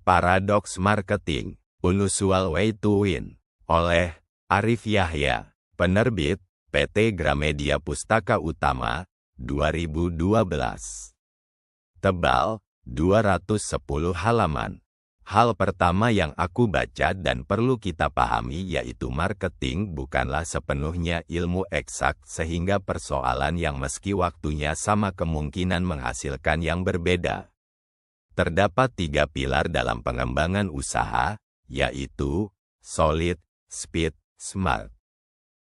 Paradox Marketing, Unusual Way to Win, oleh Arif Yahya, penerbit PT Gramedia Pustaka Utama, 2012. Tebal, 210 halaman. Hal pertama yang aku baca dan perlu kita pahami yaitu marketing bukanlah sepenuhnya ilmu eksak sehingga persoalan yang meski waktunya sama kemungkinan menghasilkan yang berbeda. Terdapat 3 pilar dalam pengembangan usaha, yaitu solid, speed, smart.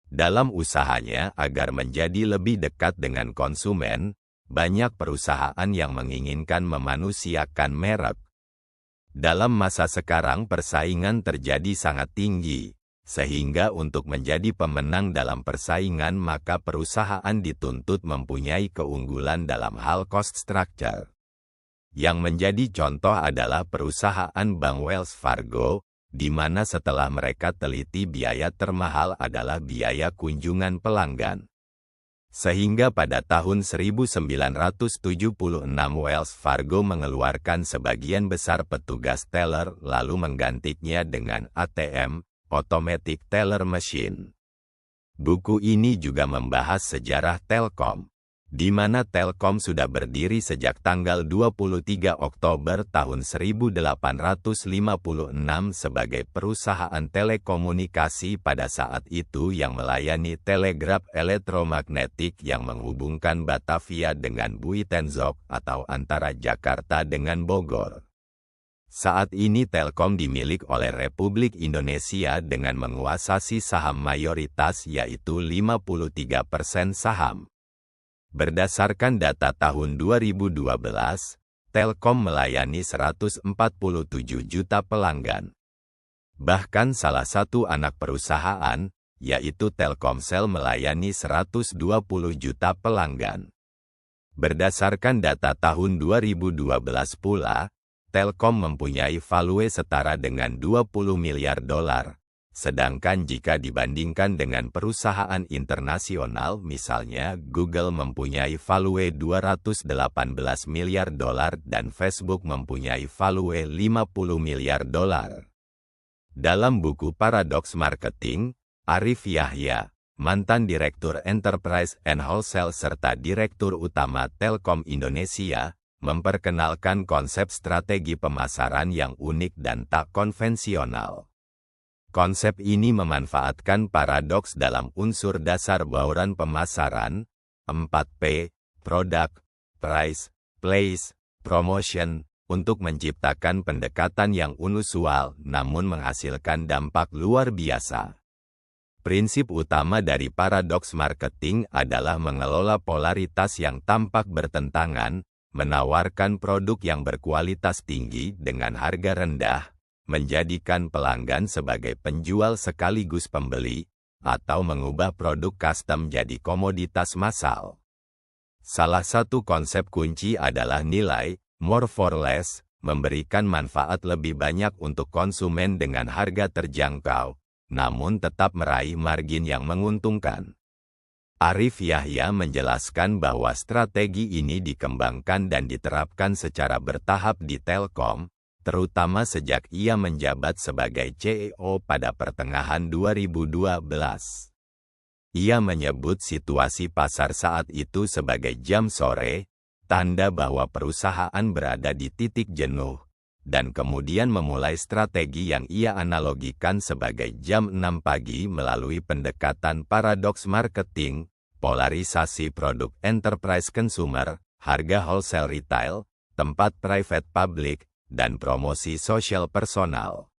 Dalam usahanya agar menjadi lebih dekat dengan konsumen, banyak perusahaan yang menginginkan memanusiakan merek. Dalam masa sekarang persaingan terjadi sangat tinggi, sehingga untuk menjadi pemenang dalam persaingan maka perusahaan dituntut mempunyai keunggulan dalam hal cost structure. Yang menjadi contoh adalah perusahaan Bank Wells Fargo, di mana setelah mereka teliti biaya termahal adalah biaya kunjungan pelanggan. Sehingga pada tahun 1976 Wells Fargo mengeluarkan sebagian besar petugas teller lalu menggantinya dengan ATM, Automatic Teller Machine. Buku ini juga membahas sejarah Telkom, di mana Telkom sudah berdiri sejak tanggal 23 Oktober tahun 1856 sebagai perusahaan telekomunikasi pada saat itu yang melayani telegraf elektromagnetik yang menghubungkan Batavia dengan Buitenzorg atau antara Jakarta dengan Bogor. Saat ini Telkom dimiliki oleh Republik Indonesia dengan menguasai saham mayoritas yaitu 53% saham. Berdasarkan data tahun 2012, Telkom melayani 147 juta pelanggan. Bahkan salah satu anak perusahaan, yaitu Telkomsel melayani 120 juta pelanggan. Berdasarkan data tahun 2012 pula, Telkom mempunyai value setara dengan 20 miliar dolar. Sedangkan jika dibandingkan dengan perusahaan internasional misalnya Google mempunyai value 218 miliar dolar dan Facebook mempunyai value 50 miliar dolar. Dalam buku Paradox Marketing, Arif Yahya, mantan Direktur Enterprise and Wholesale serta Direktur Utama Telkom Indonesia, memperkenalkan konsep strategi pemasaran yang unik dan tak konvensional. Konsep ini memanfaatkan paradoks dalam unsur dasar bauran pemasaran, 4P, Product, Price, Place, Promotion, untuk menciptakan pendekatan yang unusual namun menghasilkan dampak luar biasa. Prinsip utama dari paradoks marketing adalah mengelola polaritas yang tampak bertentangan, menawarkan produk yang berkualitas tinggi dengan harga rendah, menjadikan pelanggan sebagai penjual sekaligus pembeli, atau mengubah produk custom jadi komoditas massal. Salah satu konsep kunci adalah nilai, more for less, memberikan manfaat lebih banyak untuk konsumen dengan harga terjangkau, namun tetap meraih margin yang menguntungkan. Arif Yahya menjelaskan bahwa strategi ini dikembangkan dan diterapkan secara bertahap di Telkom, terutama sejak ia menjabat sebagai CEO pada pertengahan 2012. Ia menyebut situasi pasar saat itu sebagai jam sore, tanda bahwa perusahaan berada di titik jenuh, dan kemudian memulai strategi yang ia analogikan sebagai jam 6 pagi melalui pendekatan paradoks marketing, polarisasi produk enterprise consumer, harga wholesale retail, tempat private public, dan promosi sosial personal.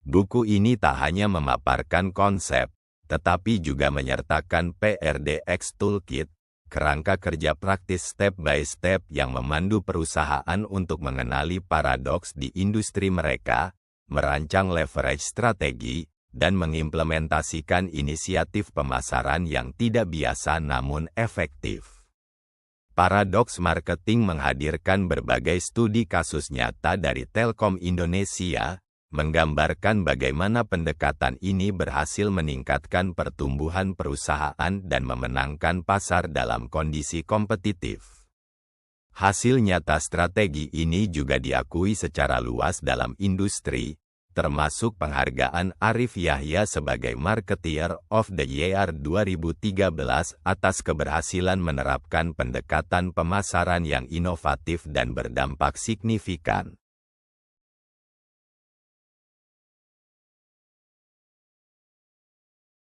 Buku ini tak hanya memaparkan konsep, tetapi juga menyertakan PRDX Toolkit, kerangka kerja praktis step by step yang memandu perusahaan untuk mengenali paradoks di industri mereka, merancang leverage strategi, dan mengimplementasikan inisiatif pemasaran yang tidak biasa namun efektif. Paradox Marketing menghadirkan berbagai studi kasus nyata dari Telkom Indonesia, menggambarkan bagaimana pendekatan ini berhasil meningkatkan pertumbuhan perusahaan dan memenangkan pasar dalam kondisi kompetitif. Hasil nyata strategi ini juga diakui secara luas dalam industri, termasuk penghargaan Arif Yahya sebagai Marketeer of the Year 2013 atas keberhasilan menerapkan pendekatan pemasaran yang inovatif dan berdampak signifikan.